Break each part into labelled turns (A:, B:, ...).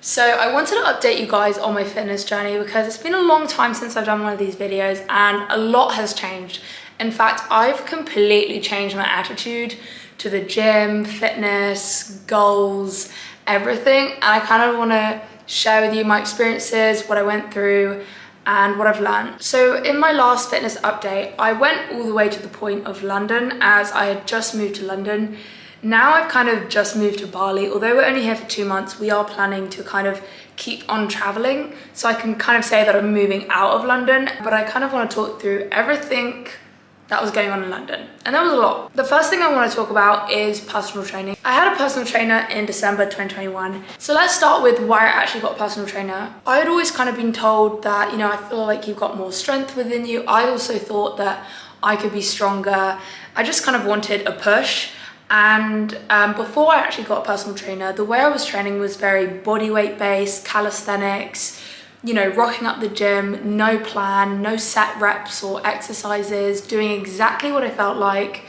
A: So I wanted to update you guys on my fitness journey because it's been a long time since I've done one of these videos and a lot has changed. In fact, I've completely changed my attitude to the gym, fitness, goals, everything. And I kind of want to share with you my experiences, what I went through and what I've learned. So in my last fitness update, I went all the way to the point of London as I had just moved to London. Now I've kind of just moved to Bali. Although we're only here for 2 months, we are planning to kind of keep on traveling. So I can kind of say that I'm moving out of London, but I kind of want to talk through everything that was going on in London. And there was a lot. The first thing I want to talk about is personal training. I had a personal trainer in December 2021. So let's start with why I actually got a personal trainer. I had always kind of been told that, you know, I feel like you've got more strength within you. I also thought that I could be stronger. I just kind of wanted a push. And before I actually got a personal trainer, the way I was training was very body weight based, calisthenics, you know, rocking up the gym, no plan, no set reps or exercises, doing exactly what I felt like.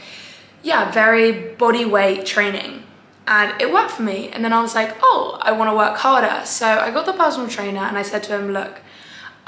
A: Yeah, very body weight training. And it worked for me. And then I was like, oh, I want to work harder. So I got the personal trainer and I said to him, look,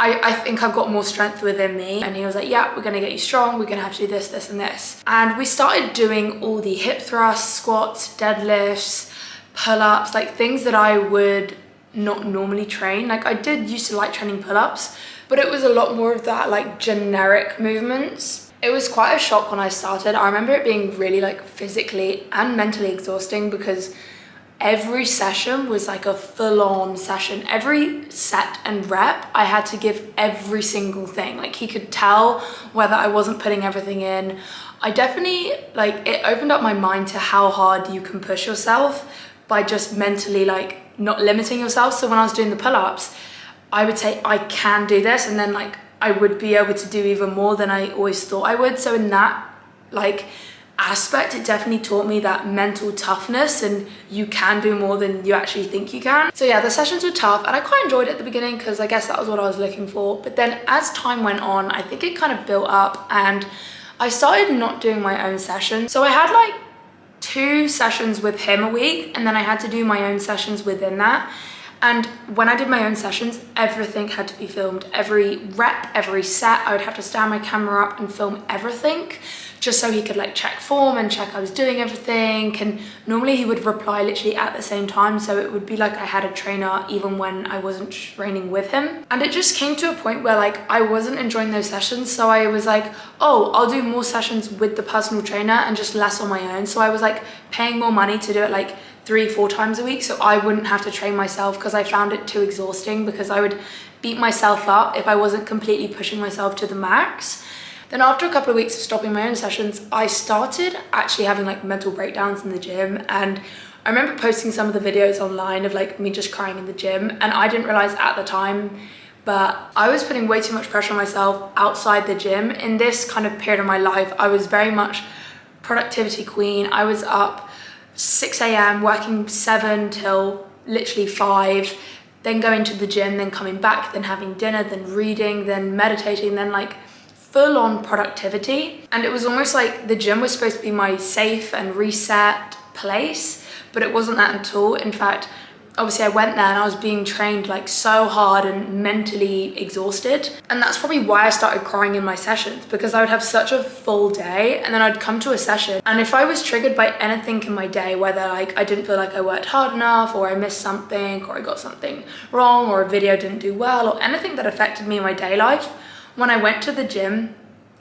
A: I think I've got more strength within me. And he was like, yeah, we're gonna get you strong. We're gonna have to do this, this, and this. And we started doing all the hip thrusts, squats, deadlifts, pull-ups, like things that I would not normally train. Like I did used to like training pull-ups, but it was a lot more of that like generic movements. It was quite a shock when I started. I remember it being really like physically and mentally exhausting because every session was like a full-on session. Every set and rep, I had to give every single thing. Like he could tell whether I wasn't putting everything in. I definitely, like, it opened up my mind to how hard you can push yourself by just mentally like not limiting yourself. So when I was doing the pull-ups, I would say I can do this, and then like I would be able to do even more than I always thought I would. So in that like aspect, it definitely taught me that mental toughness and you can do more than you actually think you can. So yeah, the sessions were tough and I quite enjoyed it at the beginning because I guess that was what I was looking for. But then as time went on, I think it kind of built up and I started not doing my own sessions. So I had like 2 sessions with him a week, and then I had to do my own sessions within that. And when I did my own sessions, everything had to be filmed. Every rep, every set, I would have to stand my camera up and film everything just so he could like check form and check I was doing everything. And normally he would reply literally at the same time. So it would be like I had a trainer even when I wasn't training with him. And it just came to a point where like I wasn't enjoying those sessions. So I was like, oh, I'll do more sessions with the personal trainer and just less on my own. So I was like paying more money to do it like 3-4 times a week so I wouldn't have to train myself, because I found it too exhausting because I would beat myself up if I wasn't completely pushing myself to the max. Then after a couple of weeks of stopping my own sessions, I started actually having like mental breakdowns in the gym. And I remember posting some of the videos online of like me just crying in the gym, and I didn't realize at the time, but I was putting way too much pressure on myself outside the gym. In this kind of period of my life, I was very much productivity queen. I was up 6 a.m. working 7 till literally 5, then going to the gym, then coming back, then having dinner, then reading, then meditating, then like full-on productivity. And it was almost like the gym was supposed to be my safe and reset place, but it wasn't that at all. In fact, obviously I went there and I was being trained like so hard and mentally exhausted. And that's probably why I started crying in my sessions, because I would have such a full day and then I'd come to a session, and if I was triggered by anything in my day, whether like I didn't feel like I worked hard enough, or I missed something, or I got something wrong, or a video didn't do well, or anything that affected me in my day life, when I went to the gym,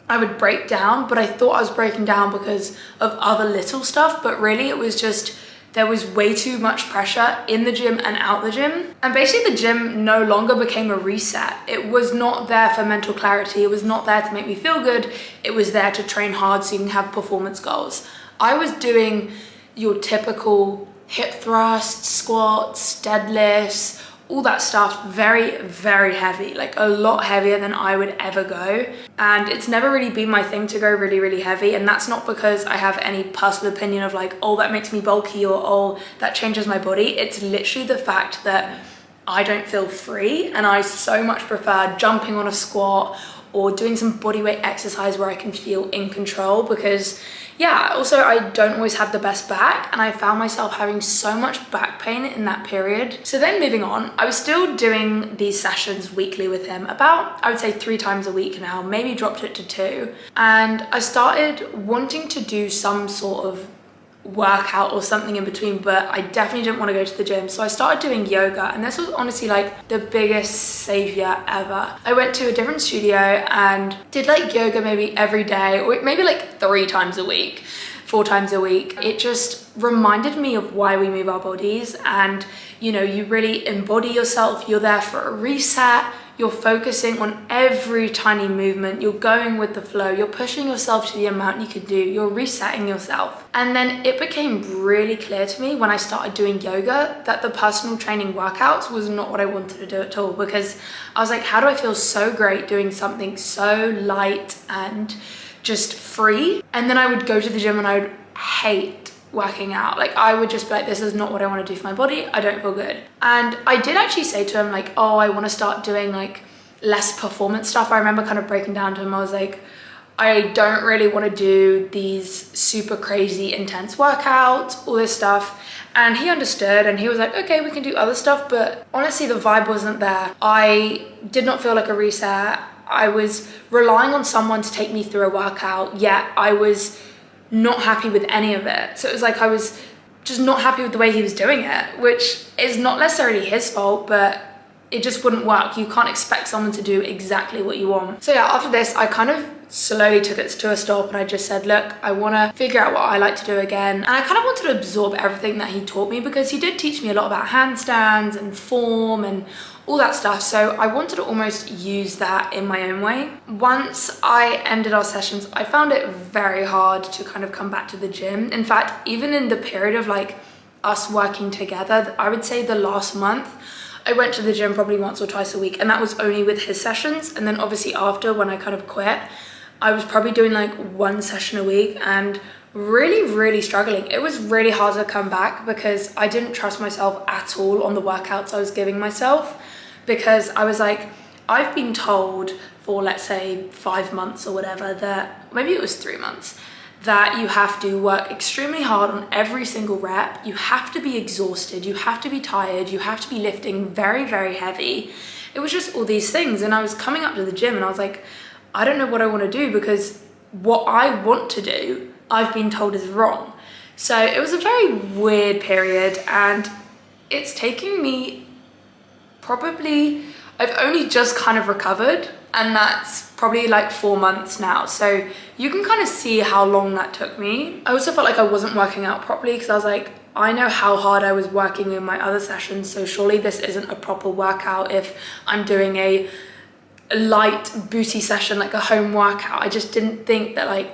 A: I would break down. But I thought I was breaking down because of other little stuff, but really it was just there was way too much pressure in the gym and out the gym. And basically the gym no longer became a reset. It was not there for mental clarity. It was not there to make me feel good. It was there to train hard so you can have performance goals. I was doing your typical hip thrusts, squats, deadlifts, all that stuff, very, very heavy, like a lot heavier than I would ever go. And it's never really been my thing to go really, really heavy. And that's not because I have any personal opinion of like, oh, that makes me bulky, or oh, that changes my body. It's literally the fact that I don't feel free, and I so much prefer jumping on a squat or doing some bodyweight exercise where I can feel in control, because yeah, also I don't always have the best back, and I found myself having so much back pain in that period. So then moving on, I was still doing these sessions weekly with him, about, I would say 3 times a week now, maybe dropped it to 2. And I started wanting to do some sort of workout or something in between, but I definitely didn't want to go to the gym. So I started doing yoga, and this was honestly like the biggest savior ever. I went to a different studio and did like yoga maybe every day, or maybe like 3 times a week, 4 times a week. It just reminded me of why we move our bodies, and you know, you really embody yourself. You're there for a reset. You're focusing on every tiny movement. You're going with the flow. You're pushing yourself to the amount you can do. You're resetting yourself. And then it became really clear to me when I started doing yoga that the personal training workouts was not what I wanted to do at all, because I was like, how do I feel so great doing something so light and just free? And then I would go to the gym and I would hate working out. Like, I would just be like, this is not what I want to do for my body. I don't feel good. And I did actually say to him like, oh, I want to start doing like less performance stuff. I remember kind of breaking down to him. I was like, I don't really want to do these super crazy intense workouts, all this stuff. And he understood, and he was like, okay, we can do other stuff. But honestly, the vibe wasn't there. I did not feel like a reset. I was relying on someone to take me through a workout, yet I was not happy with any of it. So it was like I was just not happy with the way he was doing it, which is not necessarily his fault, but it just wouldn't work. You can't expect someone to do exactly what you want. So yeah, after this, I kind of slowly took it to a stop, and I just said, look, I want to figure out what I like to do again. And I kind of wanted to absorb everything that he taught me, because he did teach me a lot about handstands and form and all that stuff. So I wanted to almost use that in my own way. Once I ended our sessions, I found it very hard to kind of come back to the gym. In fact, even in the period of like us working together, I would say the last month, I went to the gym probably once or twice a week, and that was only with his sessions. And then obviously after, when I kind of quit, I was probably doing like 1 session a week and really struggling. It was really hard to come back because I didn't trust myself at all on the workouts I was giving myself, because I was like, I've been told for, let's say 5 months or whatever, that maybe it was 3 months, that you have to work extremely hard on every single rep. You have to be exhausted, you have to be tired, you have to be lifting very heavy. It was just all these things. And I was coming up to the gym and I was like, I don't know what I want to do, because what I want to do, I've been told is wrong. So it was a very weird period, and it's taking me probably, I've only just kind of recovered, and that's probably like 4 months now. So you can kind of see how long that took me. I also felt like I wasn't working out properly, because I was like, I know how hard I was working in my other sessions, so surely this isn't a proper workout if I'm doing a light booty session, like a home workout. I just didn't think that like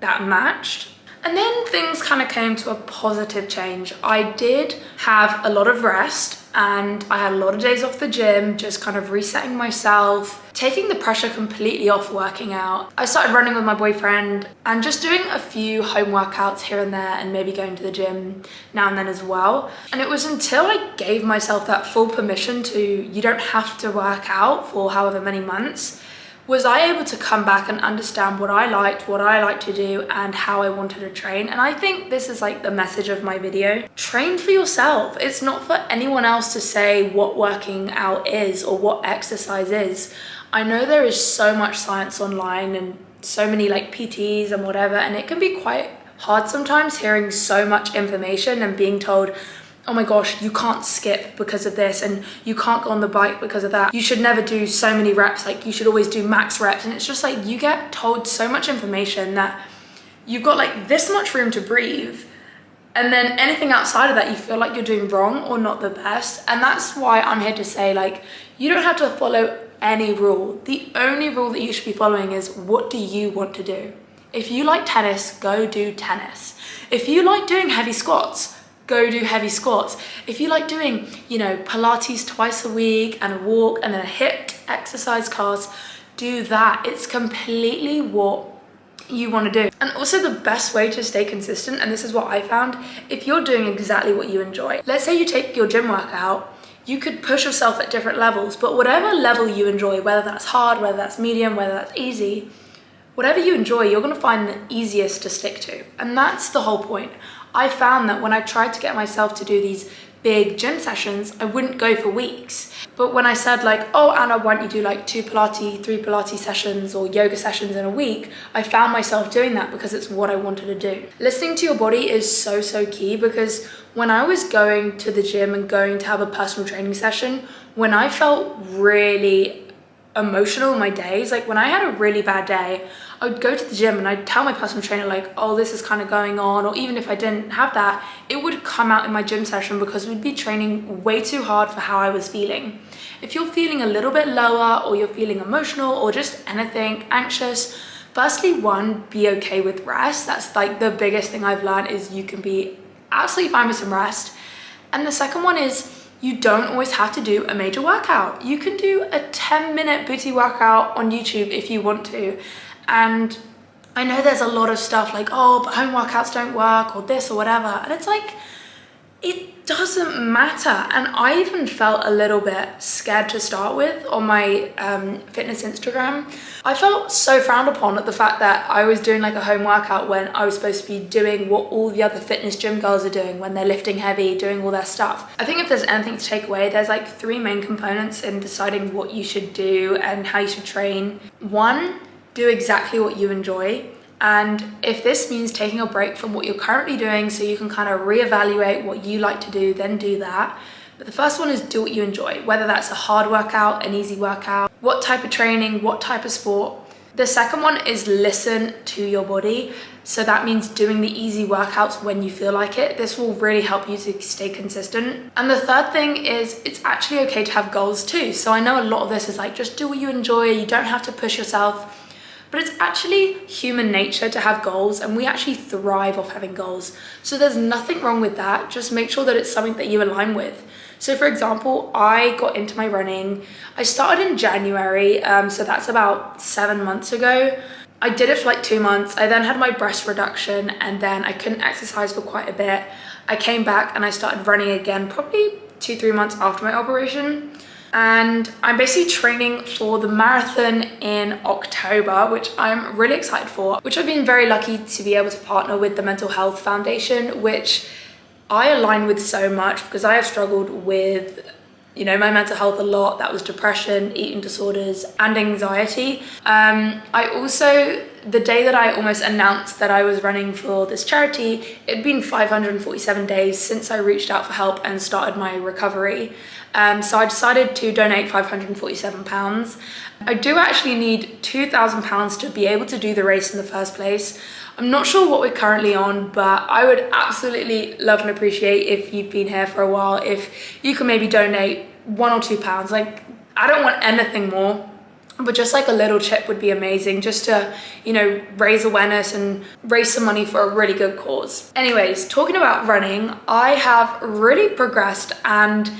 A: that matched. And then things kind of came to a positive change. I did have a lot of rest, and I had a lot of days off the gym, just kind of resetting myself, taking the pressure completely off working out. I started running with my boyfriend and just doing a few home workouts here and there, and maybe going to the gym now and then as well. And it was until I gave myself that full permission to, you don't have to work out for however many months, was I able to come back and understand what I liked, what I like to do, and how I wanted to train. And I think this is like the message of my video. Train for yourself. It's not for anyone else to say what working out is or what exercise is. I know there is so much science online and so many like PTs and whatever, and it can be quite hard sometimes hearing so much information and being told, oh my gosh, you can't skip because of this, and you can't go on the bike because of that. You should never do so many reps, like you should always do max reps. And it's just like, you get told so much information that you've got like this much room to breathe, and then anything outside of that you feel like you're doing wrong or not the best. And that's why I'm here to say, like, you don't have to follow any rule. The only rule that you should be following is, what do you want to do? If you like tennis, go do tennis. If you like doing heavy squats, go do heavy squats. If you like doing, you know, Pilates twice a week and a walk and then a hip exercise class, do that. It's completely what you want to do. And also the best way to stay consistent, and this is what I found, if you're doing exactly what you enjoy. Let's say you take your gym workout, you could push yourself at different levels, but whatever level you enjoy, whether that's hard, whether that's medium, whether that's easy, whatever you enjoy, you're gonna find the easiest to stick to. And that's the whole point. I found that when I tried to get myself to do these big gym sessions, I wouldn't go for weeks. But when I said like, oh Anna, why don't you do like 2 Pilates, 3 Pilates sessions or yoga sessions in a week, I found myself doing that because it's what I wanted to do. Listening to your body is so key, because when I was going to the gym and going to have a personal training session, when I felt really emotional in my days, like when I had a really bad day, I would go to the gym and I'd tell my personal trainer like, oh, this is kind of going on, or even if I didn't have that, it would come out in my gym session because we'd be training way too hard for how I was feeling. If you're feeling a little bit lower, or you're feeling emotional, or just anything, anxious, firstly, one, be okay with rest. That's like the biggest thing I've learned, is you can be absolutely fine with some rest. And the second one is, you don't always have to do a major workout. You can do a 10-minute booty workout on YouTube if you want to. And I know there's a lot of stuff like, oh, but home workouts don't work, or this or whatever. And it's like, it doesn't matter. And I even felt a little bit scared to start with on my fitness Instagram. I felt so frowned upon at the fact that I was doing like a home workout when I was supposed to be doing what all the other fitness gym girls are doing when they're lifting heavy, doing all their stuff. I think if there's anything to take away, there's like 3 main components in deciding what you should do and how you should train. 1, do exactly what you enjoy. And if this means taking a break from what you're currently doing so you can kind of reevaluate what you like to do, then do that. But the first one is do what you enjoy, whether that's a hard workout, an easy workout, what type of training, what type of sport. The second one is listen to your body. So that means doing the easy workouts when you feel like it. This will really help you to stay consistent. And the third thing is, it's actually okay to have goals too. So I know a lot of this is like, just do what you enjoy. You don't have to push yourself. But it's actually human nature to have goals, and we actually thrive off having goals. So there's nothing wrong with that. Just make sure that it's something that you align with. So for example, I got into my running. I started in January, so that's about 7 months ago. I did it for like 2 months. I then had my breast reduction, and then I couldn't exercise for quite a bit. I came back and I started running again, probably 2-3 months after my operation. And I'm basically training for the marathon in October, which I'm really excited for, which I've been very lucky to be able to partner with the Mental Health Foundation, which I align with so much because I have struggled with, you know, my mental health a lot. That was depression, eating disorders, and anxiety. I also, the day that I almost announced that I was running for this charity, it'd been 547 days since I reached out for help and started my recovery. So I decided to donate £547. I do actually need £2,000 to be able to do the race in the first place. I'm not sure what we're currently on, but I would absolutely love and appreciate if you've been here for a while, if you can maybe donate £1 or £2. Like, I don't want anything more, but just like a little chip would be amazing, just to, you know, raise awareness and raise some money for a really good cause. Anyways, talking about running, I have really progressed, and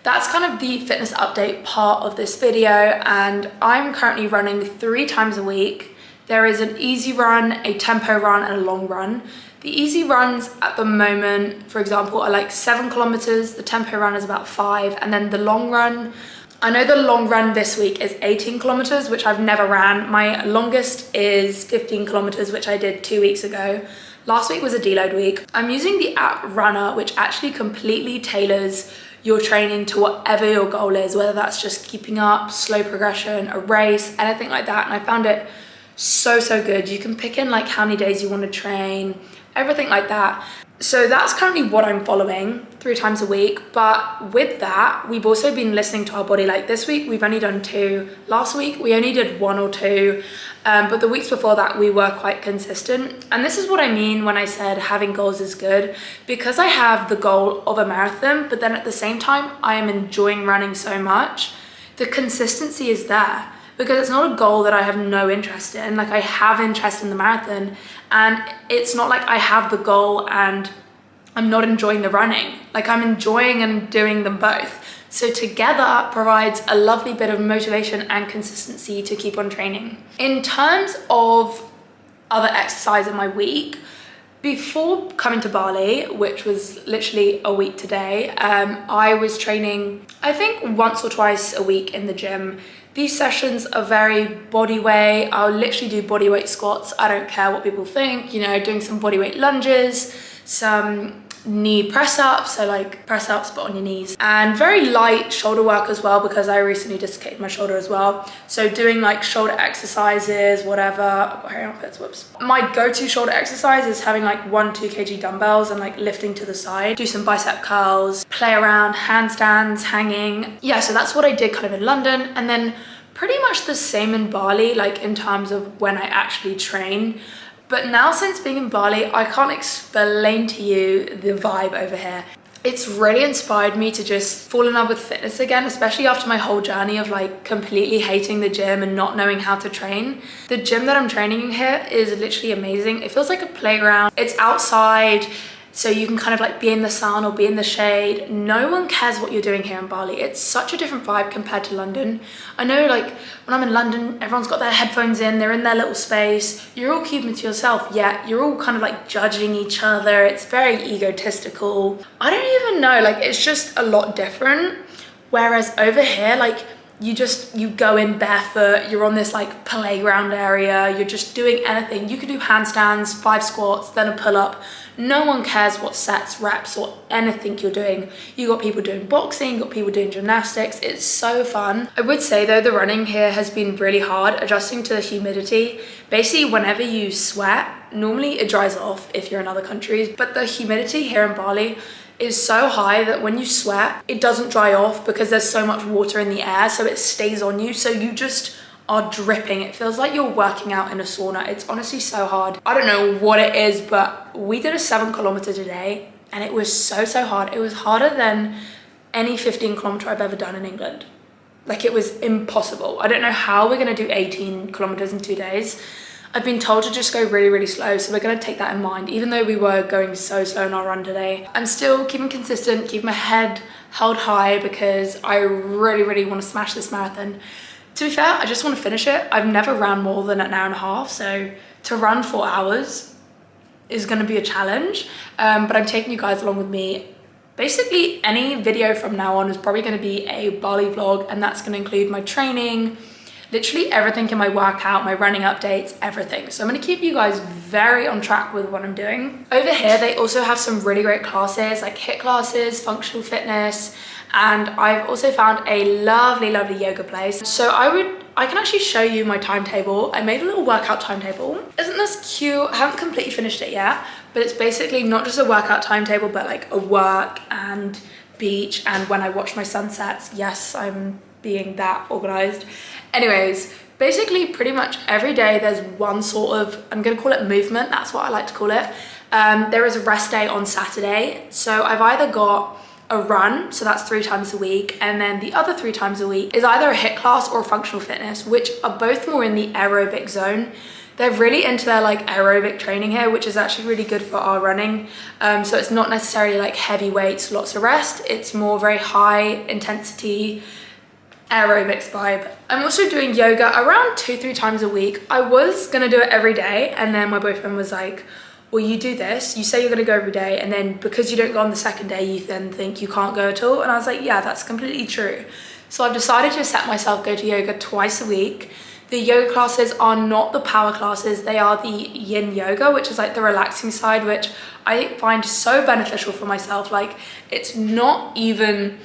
A: that's kind of the fitness update part of this video. And I'm currently running 3 times a week. There is an easy run, a tempo run, and a long run. The easy runs at the moment, for example, are like 7 kilometers. The tempo run is about 5. And then the long run, I know the long run this week is 18 kilometers, which I've never ran. My longest is 15 kilometers, which I did 2 weeks ago. Last week was a deload week. I'm using the app Runner, which actually completely tailors your training to whatever your goal is, whether that's just keeping up, slow progression, a race, anything like that. And I found it so good. You can pick in like how many days you want to train, everything like that. So that's currently what I'm following 3 times a week. But with that, we've also been listening to our body. Like this week, we've only done 2. Last week, we only did 1 or 2. But the weeks before that, we were quite consistent. And this is what I mean when I said having goals is good, because I have the goal of a marathon, but then at the same time, I am enjoying running so much. The consistency is there, because it's not a goal that I have no interest in. Like, I have interest in the marathon, and it's not like I have the goal and I'm not enjoying the running. Like, I'm enjoying and doing them both. So together provides a lovely bit of motivation and consistency to keep on training. In terms of other exercise in my week, before coming to Bali, which was literally a week today, I was training, I think once or twice a week in the gym. These sessions are very body weight. I'll literally do body weight squats. I don't care what people think, you know, doing some body weight lunges, some knee press ups, so like press ups but on your knees, and very light shoulder work as well, because I recently dislocated my shoulder as well. So doing like shoulder exercises, whatever. I've got hairy armpits, whoops. My go-to shoulder exercise is having like 1-2 kg dumbbells and like lifting to the side, do some bicep curls, play around, handstands, hanging. Yeah, so that's what I did kind of in London, and then pretty much the same in Bali, like in terms of when I actually train. But now, since being in Bali, I can't explain to you the vibe over here. It's really inspired me to just fall in love with fitness again, especially after my whole journey of like completely hating the gym and not knowing how to train. The gym that I'm training in here is literally amazing. It feels like a playground. It's outside, so you can kind of like be in the sun or be in the shade. No one cares what you're doing here in Bali. It's such a different vibe compared to London. I know, like when I'm in London, everyone's got their headphones in, they're in their little space. You're all keeping to yourself, yet you're all kind of like judging each other. It's very egotistical. I don't even know, like it's just a lot different. Whereas over here, like you go in barefoot, you're on this like playground area, you're just doing anything. You can do handstands, 5 squats, then a pull-up. No one cares what sets, reps, or anything you're doing. You got people doing boxing, you got people doing gymnastics. It's so fun. I would say though, the running here has been really hard, adjusting to the humidity. Basically, whenever you sweat, normally it dries off if you're in other countries, but the humidity here in Bali is so high that when you sweat, it doesn't dry off because there's so much water in the air, so it stays on you. So you just are dripping. It feels like you're working out in a sauna. It's honestly so hard. I don't know what it is, but we did a 7 kilometer today and it was so hard. It was harder than any 15 kilometer I've ever done in England. Like it was impossible. I don't know how we're gonna do 18 kilometers in 2 days. I've been told to just go really slow, so we're gonna take that in mind. Even though we were going so slow in our run today, I'm still keeping consistent, keeping my head held high because I really wanna smash this marathon. To be fair, I just want to finish it. I've never ran more than an hour and a half, so to run 4 hours is going to be a challenge, but I'm taking you guys along with me. Basically, any video from now on is probably going to be a Bali vlog, and that's going to include my training, literally everything in my workout, my running updates, everything. So I'm going to keep you guys very on track with what I'm doing. Over here, they also have some really great classes, like HIIT classes, functional fitness, and I've also found a lovely yoga place. So I can actually show you my timetable. I made a little workout timetable. Isn't this cute? I haven't completely finished it yet, but it's basically not just a workout timetable, but like a work and beach and when I watch my sunsets. Yes, I'm being that organized. Anyways, basically pretty much every day there's one sort of, I'm gonna call it movement, that's what I like to call it. There is a rest day on Saturday. So I've either got a run, so that's 3 times a week, and then the other 3 times a week is either a HIIT class or functional fitness, which are both more in the aerobic zone. They're really into their like aerobic training here, which is actually really good for our running. So it's not necessarily like heavy weights, lots of rest. It's more very high intensity aerobics vibe. I'm also doing yoga around 2-3 times a week. I was gonna do it every day, and then my boyfriend was like, well, you do this, you say you're gonna go every day, and then because you don't go on the second day, you then think you can't go at all. And I was like, yeah, that's completely true. So I've decided to set myself go to yoga twice a week. The yoga classes are not the power classes, they are the yin yoga, which is like the relaxing side, which I find so beneficial for myself. Like, it's not even,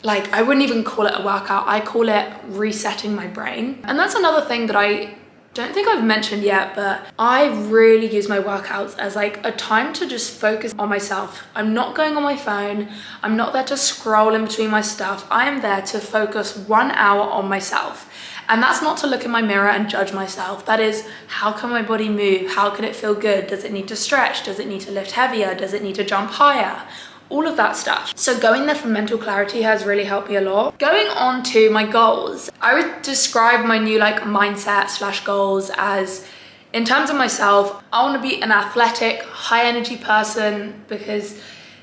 A: like, I wouldn't even call it a workout, I call it resetting my brain. And that's another thing that I don't think I've mentioned yet, but I really use my workouts as like a time to just focus on myself. I'm not going on my phone. I'm not there to scroll in between my stuff. I am there to focus 1 hour on myself. And that's not to look in my mirror and judge myself. That is, how can my body move? How can it feel good? Does it need to stretch? Does it need to lift heavier? Does it need to jump higher? All of that stuff. So going there for mental clarity has really helped me a lot. Going on to my goals, I would describe my new like mindset / goals as, in terms of myself, I want to be an athletic, high energy person, because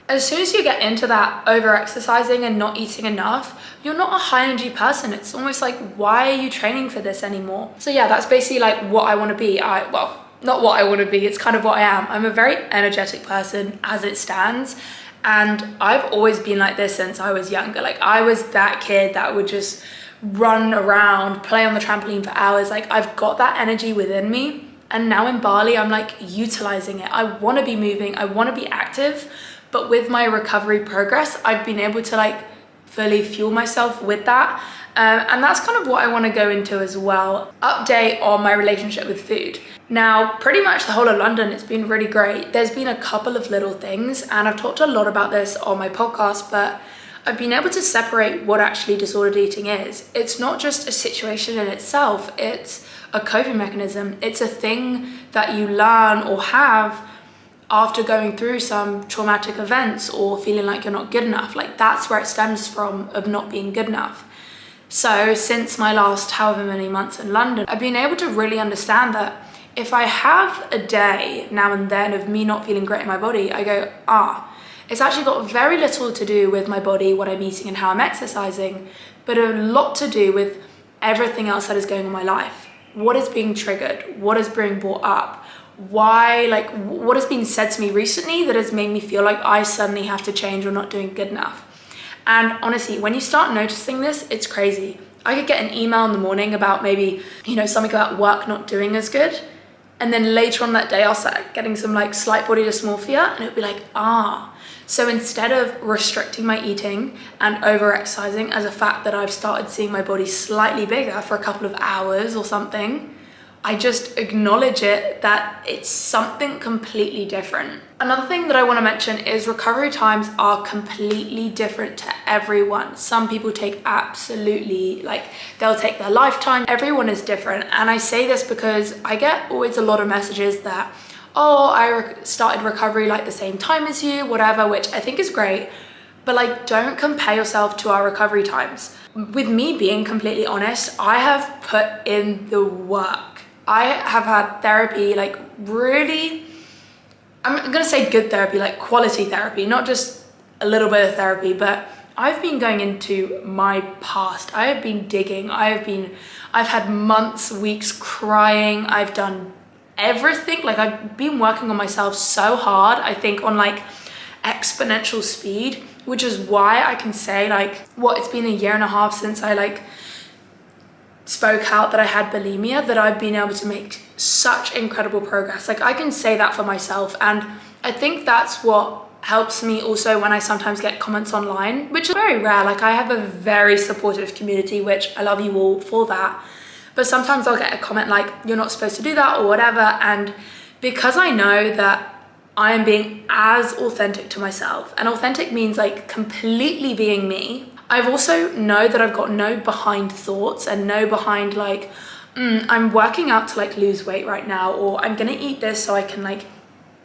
A: as soon as you get into that over exercising and not eating enough, you're not a high energy person. It's almost like, why are you training for this anymore? So yeah, that's basically like what I want to be. Well, not what I want to be, it's kind of what I am. I'm a very energetic person as it stands. And I've always been like this since I was younger. Like I was that kid that would just run around, play on the trampoline for hours. Like I've got that energy within me. And now in Bali, I'm like utilizing it. I want to be moving, I want to be active. But with my recovery progress, I've been able to like fully fuel myself with that. And that's kind of what I want to go into as well. Update on my relationship with food. Now, pretty much the whole of London, it's been really great. There's been a couple of little things, and I've talked a lot about this on my podcast, but I've been able to separate what actually disordered eating is. It's not just a situation in itself, it's a coping mechanism. It's a thing that you learn or have after going through some traumatic events or feeling like you're not good enough. Like that's where it stems from, of not being good enough. So since my last however many months in London, I've been able to really understand that if I have a day now and then of me not feeling great in my body, I go, it's actually got very little to do with my body, what I'm eating and how I'm exercising, but a lot to do with everything else that is going on in my life. What is being triggered? What is being brought up? Why, like, what has been said to me recently that has made me feel like I suddenly have to change or not doing good enough? And honestly, when you start noticing this, it's crazy. I could get an email in the morning about maybe, something about work not doing as good. And then later on that day, I'll start getting some like slight body dysmorphia and it'll be like, So instead of restricting my eating and over-exercising as a fact that I've started seeing my body slightly bigger for a couple of hours or something, I just acknowledge it that it's something completely different. Another thing that I want to mention is recovery times are completely different to everyone. Some people take they'll take their lifetime. Everyone is different. And I say this because I get always a lot of messages that, I started recovery like the same time as you, whatever, which I think is great. But like, don't compare yourself to our recovery times. With me being completely honest, I have put in the work. I have had therapy, like really, I'm gonna say good therapy, like quality therapy, not just a little bit of therapy, but I've been going into my past. I have been digging. I've had months, weeks crying. I've done everything. Like I've been working on myself so hard, I think on like exponential speed, which is why I can say it's been a year and a half since I spoke out that I had bulimia, that I've been able to make such incredible progress. Like I can say that for myself, and I think that's what helps me also when I sometimes get comments online, which is very rare. Like I have a very supportive community, which I love you all for that, but sometimes I'll get a comment like, you're not supposed to do that or whatever, and because I know that I am being as authentic to myself, and authentic means like completely being me, I've also know that I've got no behind thoughts and no behind like, I'm working out to like lose weight right now, or I'm gonna eat this so I can like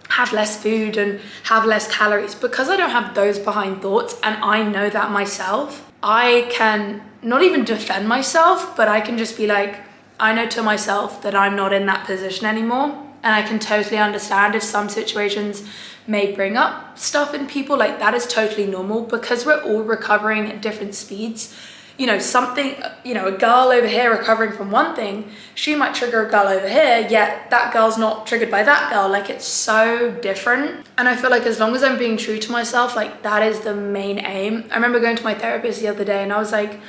A: have less food and have less calories. Because I don't have those behind thoughts and I know that myself, I can not even defend myself, but I can just be like, I know to myself that I'm not in that position anymore. And I can totally understand if some situations may bring up stuff in people, like that is totally normal because we're all recovering at different speeds. A girl over here recovering from one thing, she might trigger a girl over here, yet that girl's not triggered by that girl. Like it's so different. And I feel like as long as I'm being true to myself, like that is the main aim. I remember going to my therapist the other day and I was like,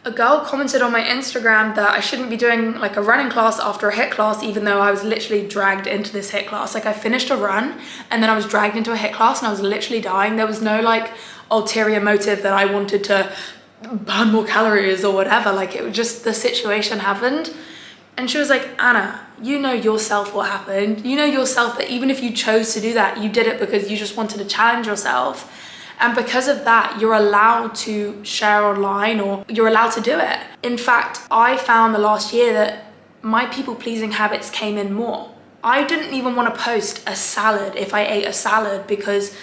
A: a girl commented on my Instagram that I shouldn't be doing like a running class after a HIIT class, even though I was literally dragged into this HIIT class. Like I finished a run and then I was dragged into a HIIT class and I was literally dying. There was no like ulterior motive that I wanted to burn more calories or whatever. Like it was just the situation happened. And she was like, Anna, you know yourself what happened. You know yourself that even if you chose to do that, you did it because you just wanted to challenge yourself. And because of that, you're allowed to share online or you're allowed to do it. In fact, I found the last year that my people-pleasing habits came in more. I didn't even want to post a salad if I ate a salad because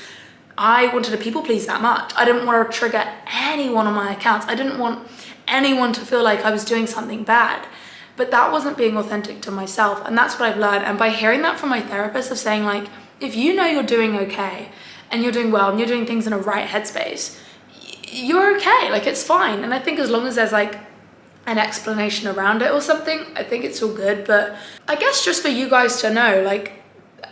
A: I wanted to people-please that much. I didn't want to trigger anyone on my accounts. I didn't want anyone to feel like I was doing something bad. But that wasn't being authentic to myself. And that's what I've learned. And by hearing that from my therapist of saying like, if you know you're doing okay, and you're doing well and you're doing things in a right headspace, you're okay, like it's fine. And I think as long as there's like an explanation around it or something, I think it's all good. But I guess just for you guys to know, like,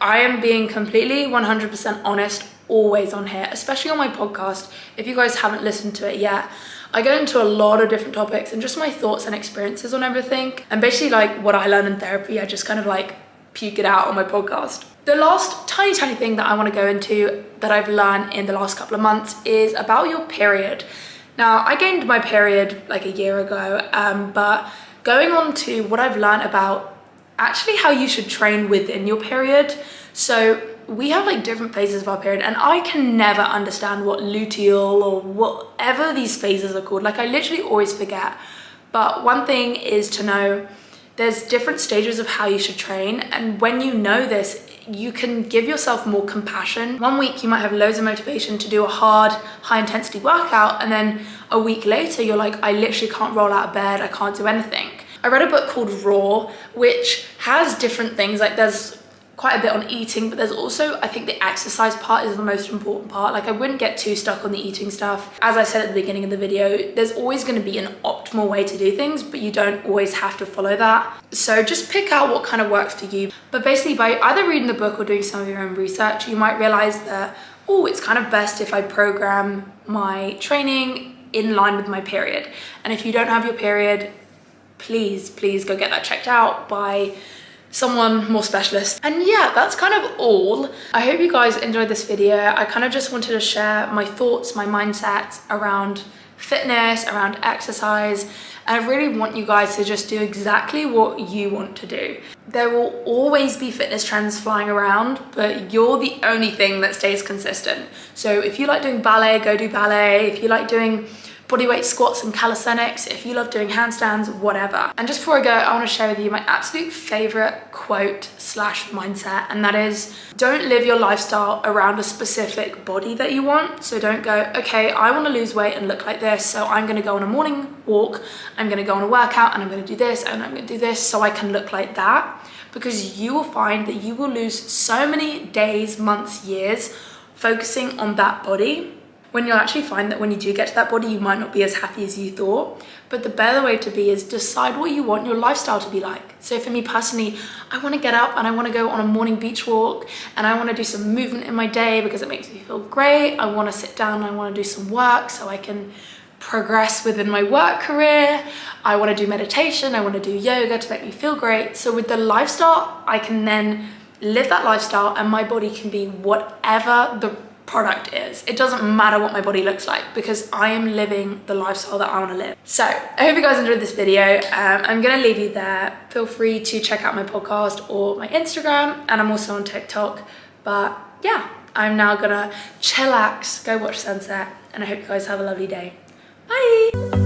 A: I am being completely 100% honest always on here, especially on my podcast. If you guys haven't listened to it yet, I go into a lot of different topics and just my thoughts and experiences on everything. And basically like what I learned in therapy, I just kind of like puke it out on my podcast. The last tiny thing that I want to go into that I've learned in the last couple of months is about your period. Now, I gained my period like a year ago, but going on to what I've learned about actually how you should train within your period. So we have like different phases of our period, and I can never understand what luteal or whatever these phases are called. Like, I literally always forget. But one thing is to know there's different stages of how you should train, and when you know this, you can give yourself more compassion. One week you might have loads of motivation to do a hard, high intensity workout, and then a week later you're like, I literally can't roll out of bed, I can't do anything. I read a book called Raw, which has different things. Like, there's quite a bit on eating, but there's also, I think the exercise part is the most important part. Like, I wouldn't get too stuck on the eating stuff. As I said at the beginning of the video, there's always going to be an optimal way to do things, but you don't always have to follow that. So just pick out what kind of works for you. But basically, by either reading the book or doing some of your own research, you might realize that, oh, it's kind of best if I program my training in line with my period. And if you don't have your period, please go get that checked out by someone more specialist. And yeah, that's kind of all. I hope you guys enjoyed this video. I kind of just wanted to share my thoughts, my mindset around fitness, around exercise, and I really want you guys to just do exactly what you want to do. There will always be fitness trends flying around, but you're the only thing that stays consistent. So if you like doing ballet, go do ballet. If you like doing bodyweight squats and calisthenics, if you love doing handstands, whatever. And just before I go, I want to share with you my absolute favorite quote / mindset, and that is, don't live your lifestyle around a specific body that you want. So don't go, okay, I want to lose weight and look like this, so I'm going to go on a morning walk, I'm going to go on a workout, and I'm going to do this, and I'm going to do this so I can look like that. Because you will find that you will lose so many days, months, years focusing on that body, when you'll actually find that when you do get to that body, you might not be as happy as you thought. But the better way to be is decide what you want your lifestyle to be like. So for me personally, I want to get up and I want to go on a morning beach walk, and I want to do some movement in my day because it makes me feel great. I want to sit down and I want to do some work so I can progress within my work career. I want to do meditation, I want to do yoga to make me feel great. So with the lifestyle, I can then live that lifestyle, and my body can be whatever the product is. It doesn't matter what my body looks like, because I am living the lifestyle that I want to live. So I hope you guys enjoyed this video. I'm gonna leave you there. Feel free to check out my podcast or my Instagram, and I'm also on TikTok. But yeah, I'm now gonna chillax, go watch sunset, and I hope you guys have a lovely day. Bye.